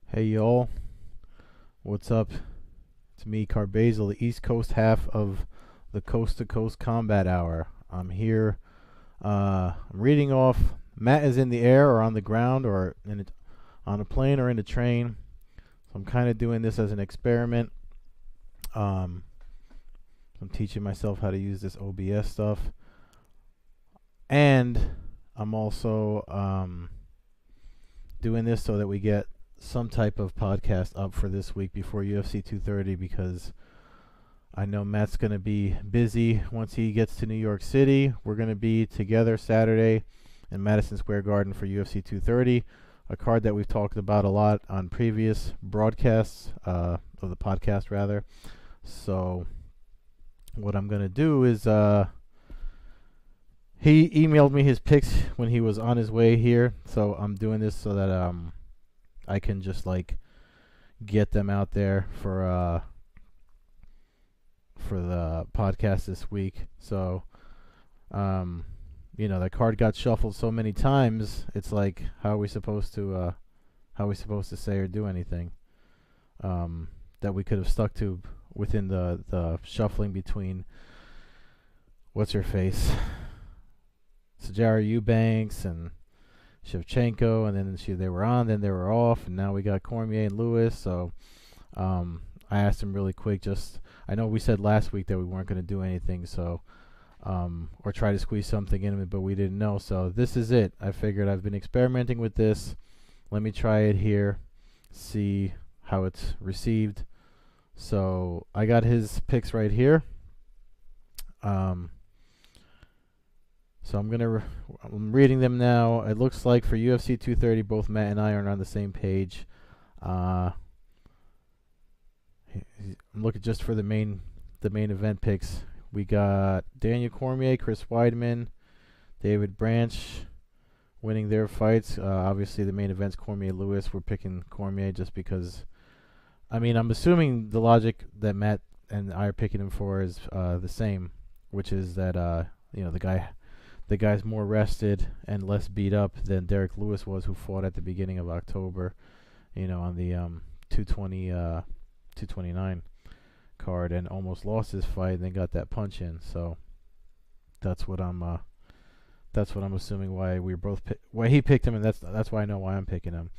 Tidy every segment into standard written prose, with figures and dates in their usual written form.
Hey y'all, what's up? It's me, Carbazel, the East Coast half of the Coast-to-Coast Combat Hour. I'm here. I'm reading off. Matt is in the air or on the ground or on a plane or in a train. So I'm kind of doing this as an experiment. I'm teaching myself how to use this OBS stuff, and I'm also doing this so that we get some type of podcast up for this week before UFC 230, because I know Matt's going to be busy once he gets to New York City. We're going to be together Saturday in Madison Square Garden for UFC 230, a card that we've talked about a lot on previous broadcasts of the podcast, rather. So what I'm going to do is he emailed me his picks when he was on his way here, so I'm doing this so that I can just like get them out there for the podcast this week. So the card got shuffled so many times, it's like how are we supposed to say or do anything that we could have stuck to within the shuffling between what's her face, Sajara Eubanks and Shevchenko, and then they were on, then they were off, and now we got Cormier and Lewis. So I asked him really quick, I know we said last week that we weren't going to do anything, so or try to squeeze something in, but we didn't know. So this is it. I figured I've been experimenting with this. Let me try it here, see how it's received. So I got his picks right here. So I'm reading them now. It looks like for UFC 230, both Matt and I are on the same page. I'm looking just for the main event picks. We got Daniel Cormier, Chris Weidman, David Branch winning their fights. Obviously, the main event's Cormier Lewis. We're picking Cormier just because. I mean, I'm assuming the logic that Matt and I are picking him for is the same, which is that the guy's more rested and less beat up than Derek Lewis was, who fought at the beginning of October, on the 229 card, and almost lost his fight and then got that punch in. So that's what I'm assuming why why he picked him, and that's why I know why I'm picking him.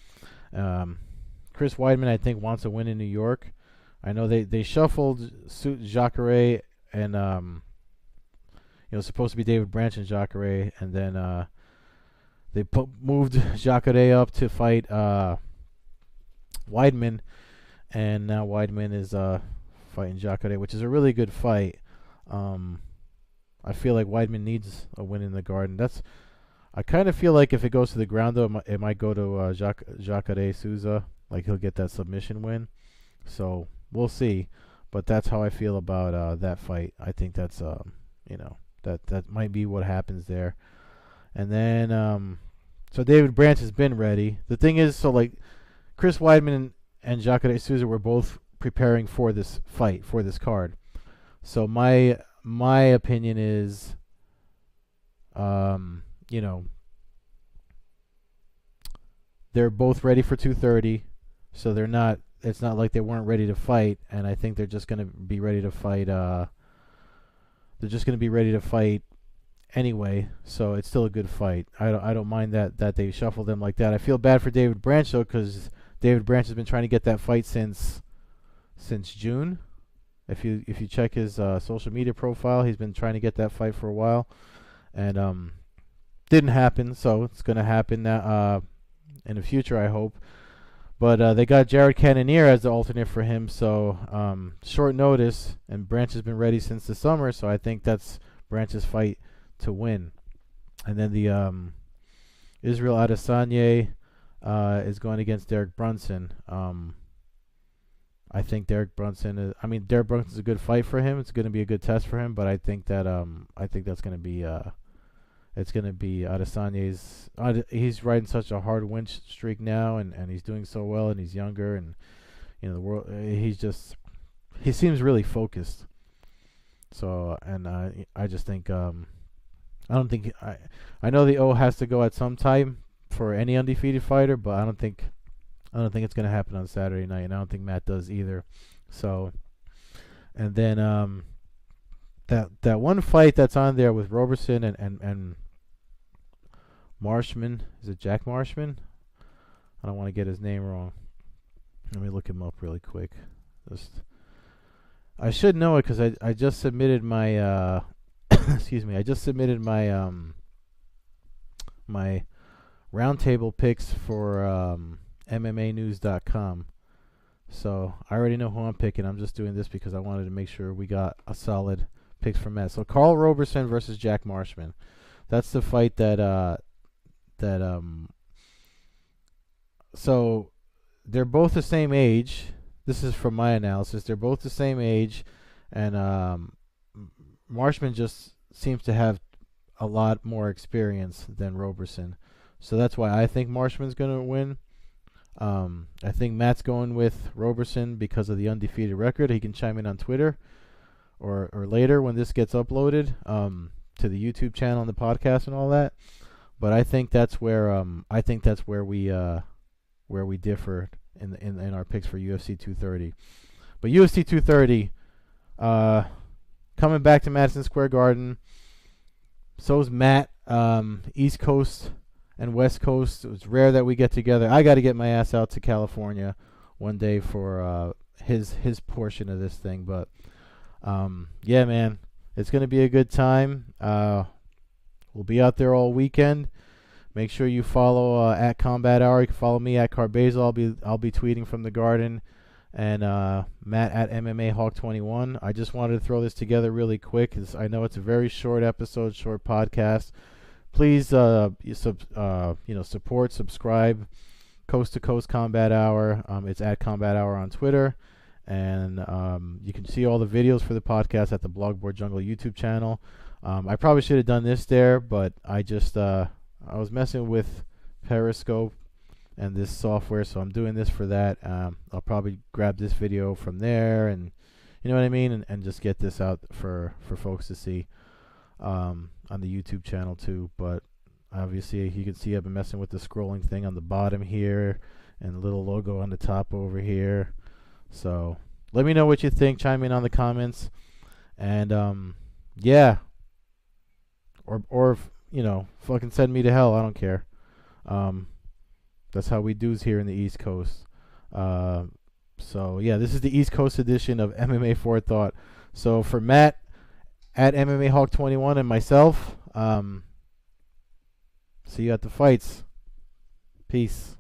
Chris Weidman, I think, wants a win in New York. I know they shuffled Jacare and supposed to be David Branch and Jacare, and then they moved Jacare up to fight Weidman, and now Weidman is fighting Jacare, which is a really good fight. I feel like Weidman needs a win in the Garden. I kind of feel like if it goes to the ground, though, it might go to Jacare Souza. Like, he'll get that submission win. So we'll see. But that's how I feel about that fight. I think that's that might be what happens there. And then so David Branch has been ready. The thing is, so like Chris Weidman and Jacare Souza were both preparing for this fight, for this card. So my opinion is they're both ready for 230. So it's not like they weren't ready to fight, and I think they're just going to be ready to fight they're just going to be ready to fight anyway, so it's still a good fight. I don't mind that they shuffled them like that. I feel bad for David Branch, though, because David Branch has been trying to get that fight since June. If you check his social media profile, he's been trying to get that fight for a while, and didn't happen. So it's going to happen now, in the future, I hope. But they got Jared Cannonier as the alternate for him, so short notice, and Branch has been ready since the summer, so I think that's Branch's fight to win. And then the Israel Adesanya is going against Derek Brunson. I think Derek Brunson is a good fight for him. It's going to be a good test for him, but I think that's going to be it's going to be Adesanya's. He's riding such a hard win streak now, and he's doing so well, and he's younger, and the world. He seems really focused. So, and I just think I don't think I know the O has to go at some time for any undefeated fighter, but I don't think it's gonna happen on Saturday night, and I don't think Matt does either. So, and then that one fight that's on there with Roberson and Marshman, is it Jack Marshman? I don't want to get his name wrong. Let me look him up really quick. I should know it because I just submitted my excuse me. I just submitted my my roundtable picks for MMAnews.com. So I already know who I'm picking. I'm just doing this because I wanted to make sure we got a solid picks from Matt. So Carl Roberson versus Jack Marshman. That's the fight so they're both the same age. This is from my analysis. They're both the same age, and Marshman just seems to have a lot more experience than Roberson. So that's why I think Marshman's going to win. I think Matt's going with Roberson because of the undefeated record. He can chime in on Twitter or later when this gets uploaded to the YouTube channel and the podcast and all that. But I think that's where we differ in our picks for UFC 230. But UFC 230 coming back to Madison Square Garden. So's Matt. East Coast and West Coast. It was rare that we get together. I got to get my ass out to California one day for his portion of this thing. But yeah, man, it's gonna be a good time. We'll be out there all weekend. Make sure you follow at Combat Hour. You can follow me at Carbazo. I'll be tweeting from the Garden, and Matt at MMA Hawk 21. I just wanted to throw this together really quick. I know it's a very short episode, short podcast. Please, support, subscribe. Coast-to-Coast Combat Hour. It's at Combat Hour on Twitter, and you can see all the videos for the podcast at the Blogboard Jungle YouTube channel. I probably should have done this there, but I was messing with Periscope and this software, so I'm doing this for that. I'll probably grab this video from there, and you know what I mean, and just get this out for folks to see on the YouTube channel too. But obviously, you can see I've been messing with the scrolling thing on the bottom here and the little logo on the top over here. So let me know what you think. Chime in on the comments, and yeah, or fucking send me to hell. I don't care. That's how we do's here in the East Coast. So yeah, this is the East Coast edition of MMA Forethought. So for Matt at MMA Hawk 21 and myself, see you at the fights. Peace.